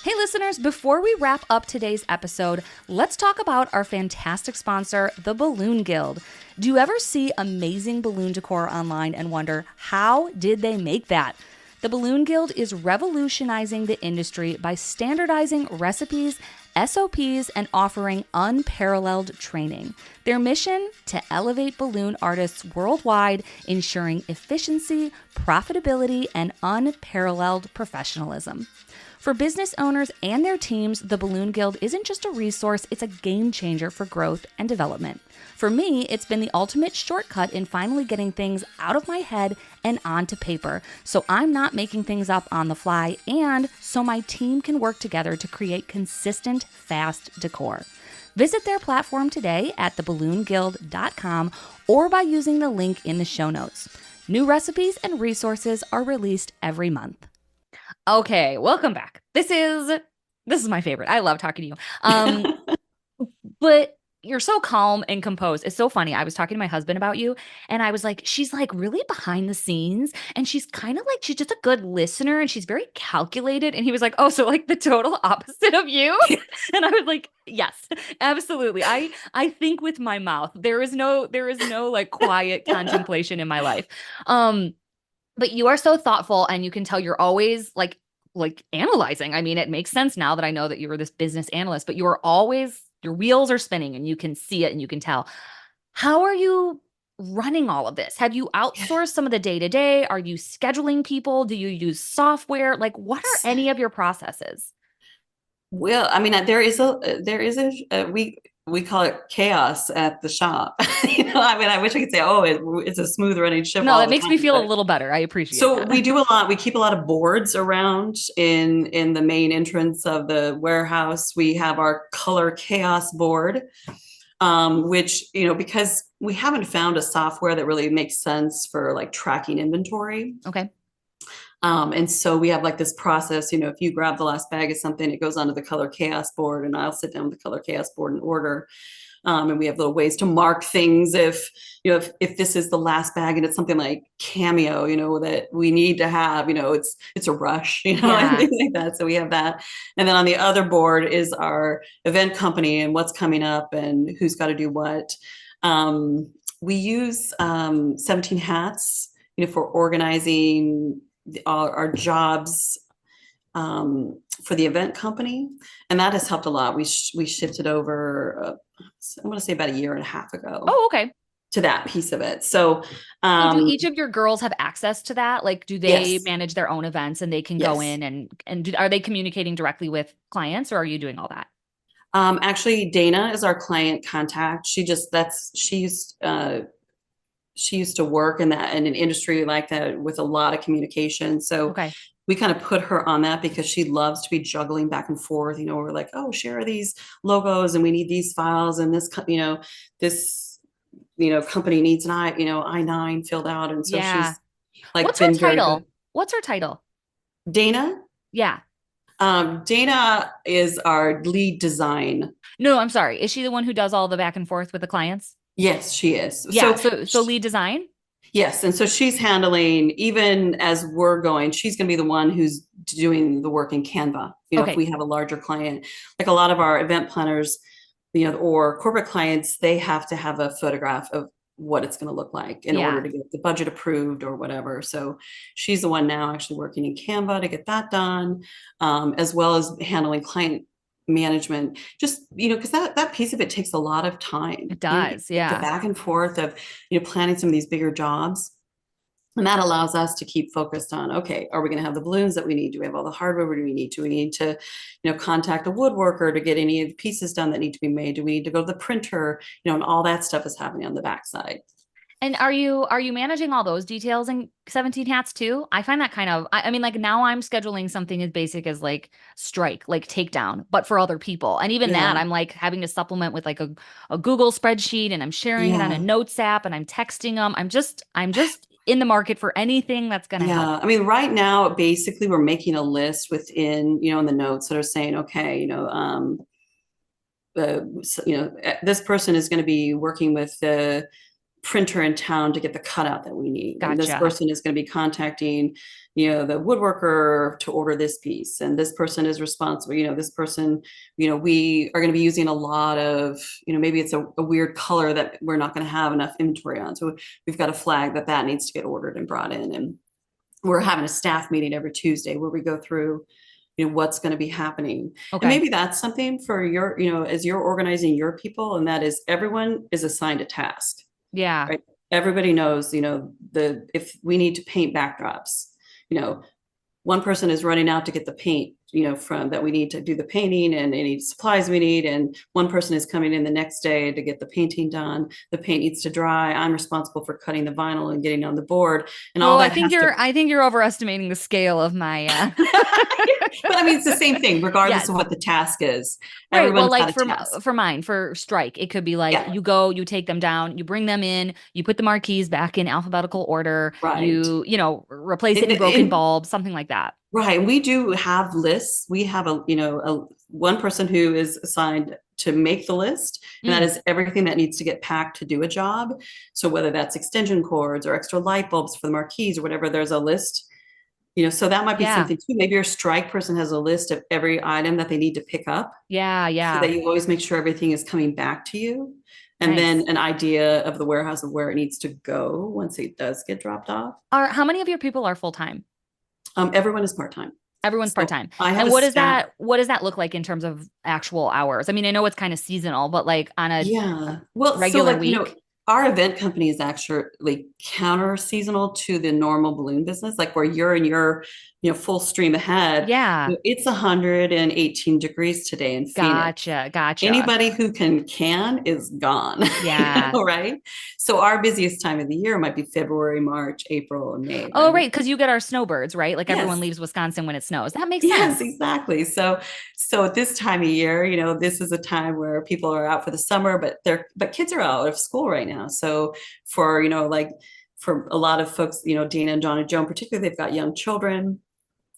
Hey, listeners, before we wrap up today's episode, let's talk about our fantastic sponsor, the Balloon Guild. Do you ever see amazing balloon decor online and wonder, how did they make that? The Balloon Guild is revolutionizing the industry by standardizing recipes, SOPs, and offering unparalleled training. Their mission? To elevate balloon artists worldwide, ensuring efficiency, profitability, and unparalleled professionalism. For business owners and their teams, the Balloon Guild isn't just a resource, it's a game changer for growth and development. For me, it's been the ultimate shortcut in finally getting things out of my head and onto paper, so I'm not making things up on the fly, and so my team can work together to create consistent, fast decor. Visit their platform today at theballoonguild.com or by using the link in the show notes. New recipes and resources are released every month. Okay, welcome back. This is my favorite. I love talking to you. But you're so calm and composed. It's so funny. I was talking to my husband about you, and I was like, she's like really behind the scenes, and she's kind of like she's just a good listener, and she's very calculated. And he was like, oh, so like the total opposite of you. And I was like, yes, absolutely. I think with my mouth. There is no like quiet contemplation in my life. But you are so thoughtful, and you can tell you're always like analyzing. I mean, it makes sense now that I know that you were this business analyst, but you are always, your wheels are spinning and you can see it and you can tell. How are you running all of this? Have you outsourced some of the day-to-day? Are you scheduling people? Do you use software? Like, what are any of your processes? Well, I mean, we call it chaos at the shop. I mean, I wish I could say, oh, it's a smooth running ship No, all that the makes me time. feel a little better. I appreciate So that. we do a lot. We keep a lot of boards around in the main entrance of the warehouse. We have our color chaos board, which, because we haven't found a software that really makes sense for like tracking inventory. Okay. And so we have like this process, if you grab the last bag of something, it goes onto the color chaos board, and I'll sit down with the color chaos board and order. And we have little ways to mark things if this is the last bag and it's something like Cameo, that we need to have, it's a rush, Yeah. and things like that. So we have that. And then on the other board is our event company and what's coming up and who's got to do what. We use 17 Hats, for organizing our jobs for the event company, and that has helped a lot. We shifted over, I want to say about a year and a half ago. Oh, okay. To that piece of it. So, So do each of your girls have access to that? Like, do they yes. manage their own events and they can go Yes. in are they communicating directly with clients, or are you doing all that? Actually, Dana is our client contact. She used to work in an industry like that with a lot of communication. So Okay. we kind of put her on that because she loves to be juggling back and forth. We're like, oh, share these logos and we need these files and this company needs an I-9 filled out. And so Yeah. she's like What's her been very title? good. What's her title? Dana? Yeah. Dana is our lead design. No, I'm sorry. Is she the one who does all the back and forth with the clients? Yes, she is. Yeah. So lead design? Yes. And so she's handling, even as we're going, she's going to be the one who's doing the work in Canva. Okay. If we have a larger client, like a lot of our event planners, or corporate clients, they have to have a photograph of what it's going to look like in order to get the budget approved or whatever. So she's the one now actually working in Canva to get that done, as well as handling client management, just because that piece of it takes a lot of time. It does. Yeah. The back and forth of planning some of these bigger jobs, and that allows us to keep focused on, okay, are we going to have the balloons that we need? Do we have all the hardware? Do we need to contact a woodworker to get any of the pieces done that need to be made? Do we need to go to the printer? And all that stuff is happening on the backside. And are you managing all those details in 17 hats too? I find that kind of, I mean, like now I'm scheduling something as basic as like strike, like takedown, but for other people. And even that, Yeah. I'm like having to supplement with like a Google spreadsheet, and I'm sharing it on a Yeah. notes app, and I'm texting them. I'm just in the market for anything that's going to help. Yeah. I mean, right now, basically, we're making a list within, in the notes that are saying, okay, this person is going to be working with the printer in town to get the cutout that we need. And this Gotcha. person is going to be contacting, the woodworker to order this piece. And this person is responsible, this person, we are going to be using a lot of, maybe it's a weird color that we're not going to have enough inventory on. So we've got a flag that needs to get ordered and brought in. And we're having a staff meeting every Tuesday where we go through what's going to be happening. And Okay. maybe that's something for your, as you're organizing your people, and that is everyone is assigned a task, Yeah. right? Everybody knows, if we need to paint backdrops, one person is running out to get the paint, from that we need to do the painting and any supplies we need. And one person is coming in the next day to get the painting done. The paint needs to dry. I'm responsible for cutting the vinyl and getting on the board, and Oh, all I that think has to. you're overestimating the scale of my But I mean, it's the same thing, regardless yes. of what the task is. Right. Well, Everyone's got like a task. for mine, for strike, it could be like Yeah, you go, you take them down, you bring them in, you put the marquees back in alphabetical order, right. replace And, any broken and bulbs, something like that. right, and we do have lists. We have a one person who is assigned to make the list, and that Mm, is everything that needs to get packed to do a job. So whether that's extension cords or extra light bulbs for the marquees or whatever, there's a list. So that might be yeah. something too. Maybe your strike person has a list of every item that they need to pick up, Yeah. so Yeah. that you always make sure everything is coming back to you. And then Nice. an idea of the warehouse of where it needs to go once it does get dropped off. How many of your people are full time? Everyone is part-time. Everyone's So part-time. I have And a staff. what does that look like in terms of actual hours? I mean, I know it's kind of seasonal, but like on a Yeah. Well, so regular like, week. our event company is actually counter seasonal to the normal balloon business, like where you're in your, full stream ahead. Yeah. It's 118 degrees today in Phoenix. Gotcha. Gotcha. Anybody who can is gone, Yeah. right? So our busiest time of the year might be February, March, April, and May, Oh, right? right, because you get our snowbirds, right? Like everyone Yes. leaves Wisconsin when it snows. That makes Yes, sense. exactly. So at this time of year, this is a time where people are out for the summer, but kids are out of school right now. So for, like for a lot of folks, Dana and John and Joan, particularly, they've got young children.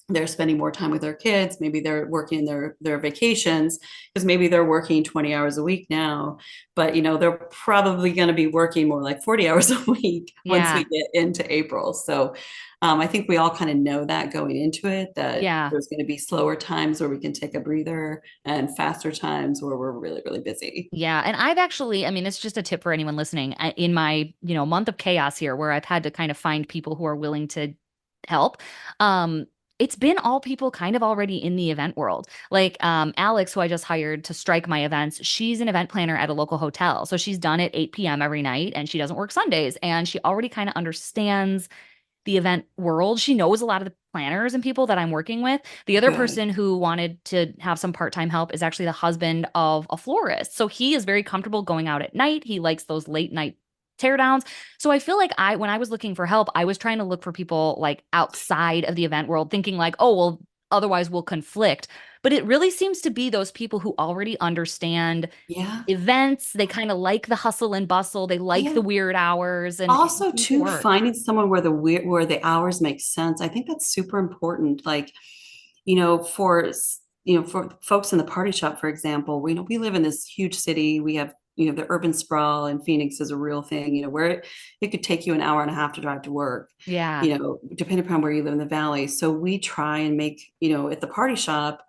They're spending more time with their kids. Maybe they're working their vacations, because maybe they're working 20 hours a week now, but they're probably going to be working more like 40 hours a week once we Yeah. get into April. So I think we all kind of know that going into it, that Yeah. there's going to be slower times where we can take a breather and faster times where we're really, really busy. Yeah. And I've actually, I mean, it's just a tip for anyone listening. In my, month of chaos here, where I've had to kind of find people who are willing to help. Um, it's been all people kind of already in the event world. Like Alex, who I just hired to strike my events, she's an event planner at a local hotel. So she's done at 8 p.m. every night, and she doesn't work Sundays. And she already kind of understands the event world. She knows a lot of the planners and people that I'm working with. The other Good. person who wanted to have some part-time help is actually the husband of a florist. So he is very comfortable going out at night. He likes those late night teardowns. So I feel like when I was looking for help, I was trying to look for people like outside of the event world, thinking like, oh, well, otherwise we'll conflict. But it really seems to be those people who already understand Yeah. events. They kind of like the hustle and bustle. They like Yeah. the weird hours, and it Also, seems to too, work. finding someone where the hours make sense. I think that's super important. Like, for folks in the party shop, for example, we live in this huge city. We have, the urban sprawl, and Phoenix is a real thing, where it could take you an hour and a half to drive to work, Yeah. depending upon where you live in the valley. So we try and make, at the party shop,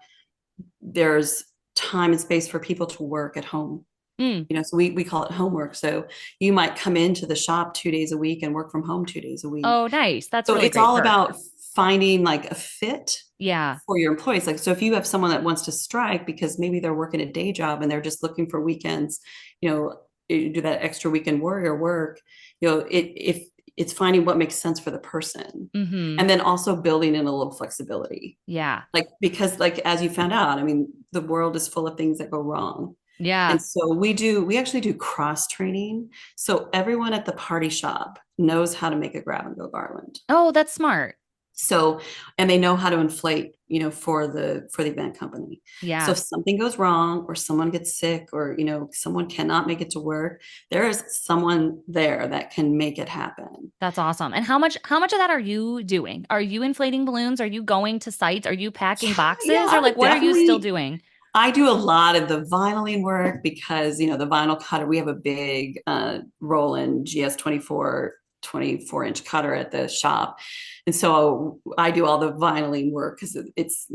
there's time and space for people to work at home. Mm. So we call it homework. So you might come into the shop 2 days a week and work from home 2 days a week. Oh, nice. That's a So really it's great all perk. about finding like a fit Yeah. for your employees. Like, so if you have someone that wants to strike because maybe they're working a day job and they're just looking for weekends, you do that extra weekend warrior work, if it's finding what makes sense for the person, Mm-hmm. and then also building in a little flexibility. Yeah. Like, because like, as you found out, I mean, the world is full of things that go wrong. And Yeah. so we actually do cross training. So everyone at the party shop knows how to make a grab and go garland. Oh, that's smart. So, and they know how to inflate, for the event company. So Yeah. if something goes wrong or someone gets sick or, someone cannot make it to work, there is someone there that can make it happen. That's awesome. And how much of that are you doing? Are you inflating balloons? Are you going to sites? Are you packing Yeah, boxes? yeah, Or I like would what are you still definitely. doing? I do a lot of the vinyling work because, the vinyl cutter, we have a big Roland GS 24-inch cutter at the shop. And so I do all the vinyling work because it's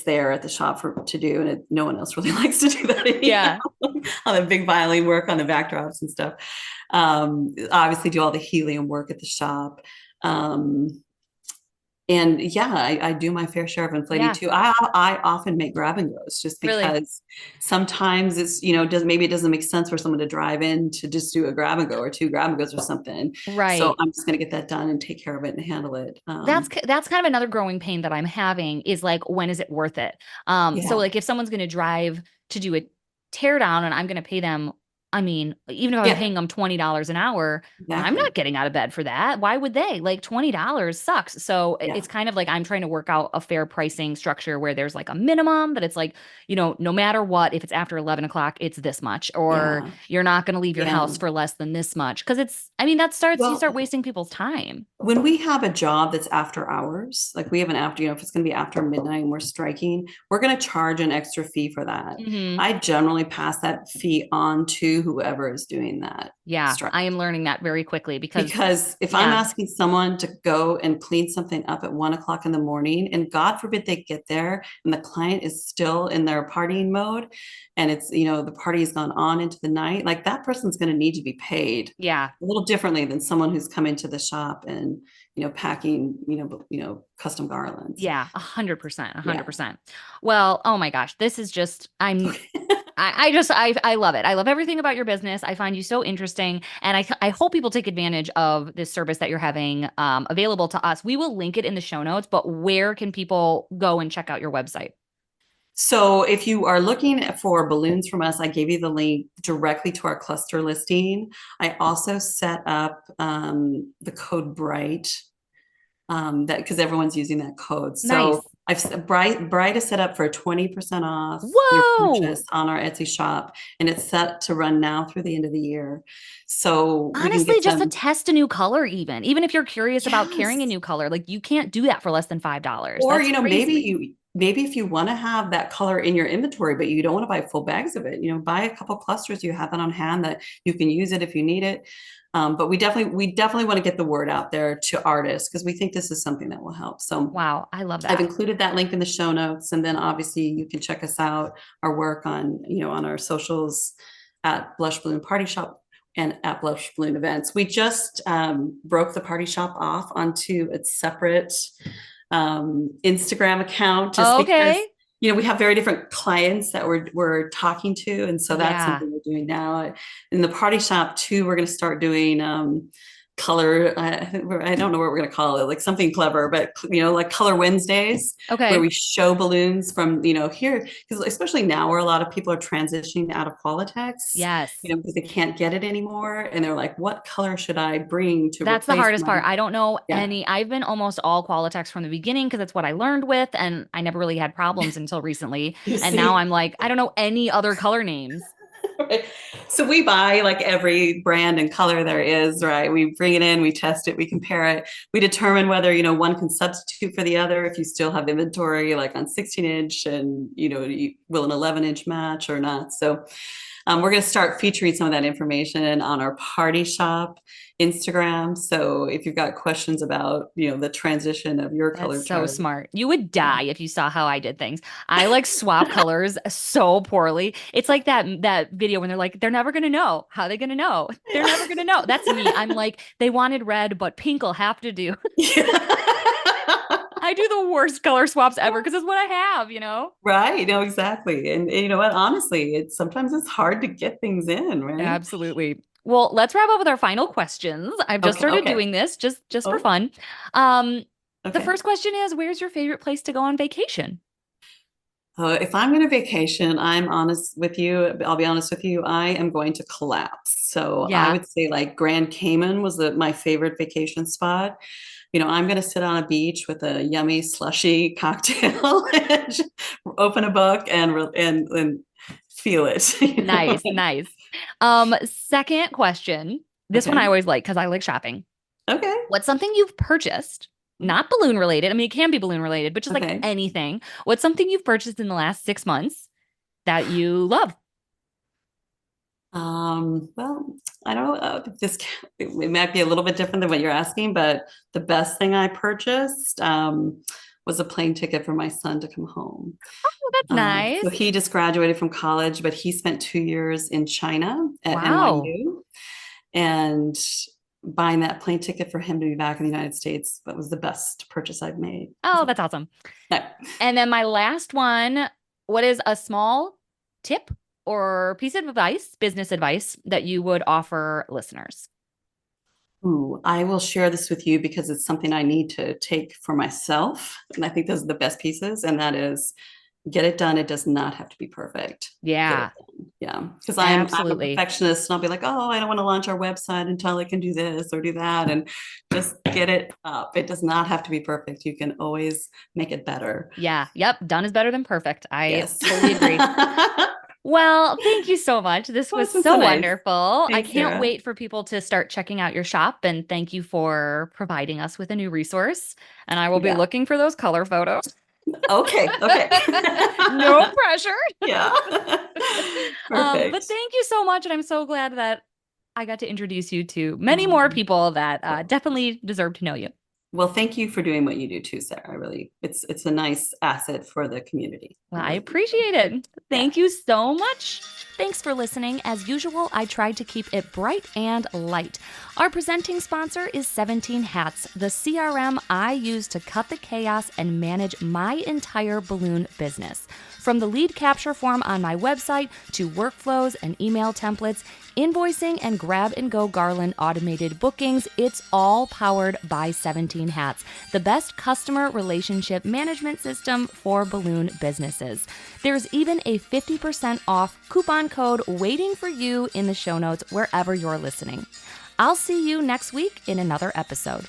there at the shop to do, and no one else really likes to do that anyhow. Yeah. On the big vinyling work on the backdrops and stuff. Obviously do all the helium work at the shop. And yeah, I do my fair share of inflating Yeah. too. I often make grab and goes just Really. because sometimes it's, maybe it doesn't make sense for someone to drive in to just do a grab and go or two grab and goes or something. So Right. I'm just going to get that done and take care of it and handle it. That's kind of another growing pain that I'm having is like, when is it worth it? So Yeah. like if someone's going to drive to do a tear down and I'm going to pay them, I mean, even if I'm Yeah, paying them $20 an hour, I'm exactly. not getting out of bed for that. Why would they? Like $20 sucks. So Yeah. it's kind of like I'm trying to work out a fair pricing structure where there's like a minimum that it's like, no matter what, if it's after 11 o'clock, it's this much, or Yeah. you're not going to leave your Yeah. house for less than this much. Cause I mean, you start Well, wasting people's time. when we have a job that's after hours, like we have an after, if it's going to be after midnight and we're striking, we're going to charge an extra fee for that. Hmm. I generally pass that fee on to whoever is doing that Yeah, strike. I am learning that very quickly because, Because if I'm yeah, asking someone to go and clean something up at 1 o'clock in the morning, and God forbid they get there and the client is still in their partying mode and it's, the party has gone on into the night, like that person's going to need to be paid yeah, a little differently than someone who's come into the shop and, packing, custom garlands. yeah, 100%, Yeah. 100%. Well, oh my gosh, this is just, I love it. I love everything about your business. I find you so interesting. And I hope people take advantage of this service that you're having available to us. We will link it in the show notes, but where can people go and check out your website? So if you are looking for balloons from us, I gave you the link directly to our cluster listing. I also set up the code BRIGHT, that because everyone's using that code. Nice. So Bright is set up for 20% off your Whoa. purchase on our Etsy shop, and it's set to run now through the end of the year. So we can Honestly, get just to them. test a new color, even if you're curious about carrying a Yes. new color, like you can't do that for less than $5. Or, That's crazy. maybe if you want to have that color in your inventory, but you don't want to buy full bags of it, buy a couple clusters, you have that on hand that you can use it if you need it. But we definitely want to get the word out there to artists because we think this is something that will help. So Wow, I love I've that. included that link in the show notes, and then obviously you can check us out, our work on our socials at Blush Balloon Party Shop and at Blush Balloon Events. We just broke the party shop off onto a separate Instagram account just because Okay. we have very different clients that we're talking to, and so that's Yeah. something we're doing now. In the party shop too, we're going to start doing color. I don't know what we're going to call it, like something clever, but like Color Wednesdays, where Okay. we show balloons from here, because especially now where a lot of people are transitioning out of Qualitex, Yes. because they can't get it anymore, and they're like, what color should I bring to That's the replace hardest my? part. I don't know Yeah. I've been almost all Qualitex from the beginning because it's what I learned with, and I never really had problems until recently. You And now I'm see. like, I don't know any other color names. Right. So we buy like every brand and color there is, right? We bring it in, we test it, we compare it, we determine whether, one can substitute for the other if you still have inventory, like on 16-inch, and, will an 11-inch match or not. So we're going to start featuring some of that information on our party shop Instagram. So if you've got questions about, the transition of your That's color so chart. smart. You would Yeah. die if you saw how I did things. I like swap colors so poorly. It's like that video when they're like, they're never gonna know. How are they gonna know? They're never gonna know. That's me. I'm like, they wanted red, but pink will have to do. I do the worst color swaps ever because it's what I have. Right. No, exactly. And you know what? Honestly, sometimes it's hard to get things in, right? Absolutely. Well, let's wrap up with our final questions. I've just Okay. started Okay. doing this just for Oh, fun. Um, the okay. first question is, where's your favorite place to go on vacation? If I'm going to vacation, I'm honest with you. I'll be honest with you. I am going to collapse. So I Yeah. would say like Grand Cayman was my favorite vacation spot. I'm going to sit on a beach with a yummy slushy cocktail and just open a book and feel it. Nice, nice. Second question. This one I Okay. always like because I like shopping. Okay. What's something you've purchased, not balloon related? I mean, it can be balloon related, but just like Okay. anything. What's something you've purchased in the last 6 months that you love? Well, I don't know. It might be a little bit different than what you're asking, but the best thing I purchased was a plane ticket for my son to come home. Oh, that's So nice. he just graduated from college, but he spent 2 years in China at Wow. NYU. And buying that plane ticket for him to be back in the United States, that was the best purchase I've made. Oh, that's awesome. No. And then my last one, what is a small tip or piece of advice, business advice that you would offer listeners? Ooh, I will share this with you because it's something I need to take for myself. And I think those are the best pieces. And that is get it done. It does not have to be perfect. Get it Yeah, done. Yeah. Because I'm a absolutely. perfectionist and I'll be like, oh, I don't want to launch our website until I can do this or do that. And just get it up. It does not have to be perfect. You can always make it better. Yeah. Yep. Done is better than perfect. I Yes. totally agree. Well, thank you so much. This Oh, was it's been so so nice. wonderful. I Thanks, can't Sarah. wait for people to start checking out your shop. And thank you for providing us with a new resource. And I will be Yeah. looking for those color photos. Okay. Okay. No pressure. Yeah. But Perfect. thank you so much. And I'm so glad that I got to introduce you to many more people that definitely deserve to know you. Well, thank you for doing what you do too, Sarah. I really, it's a nice asset for the community. Well, I really appreciate it. Yeah. Thank you so much. Thanks for listening. As usual, I tried to keep it bright and light. Our presenting sponsor is 17 Hats, the CRM I use to cut the chaos and manage my entire balloon business. From the lead capture form on my website to workflows and email templates, invoicing and grab-and-go garland automated bookings, it's all powered by 17 Hats, the best customer relationship management system for balloon businesses. There's even a 50% off coupon code waiting for you in the show notes wherever you're listening. I'll see you next week in another episode.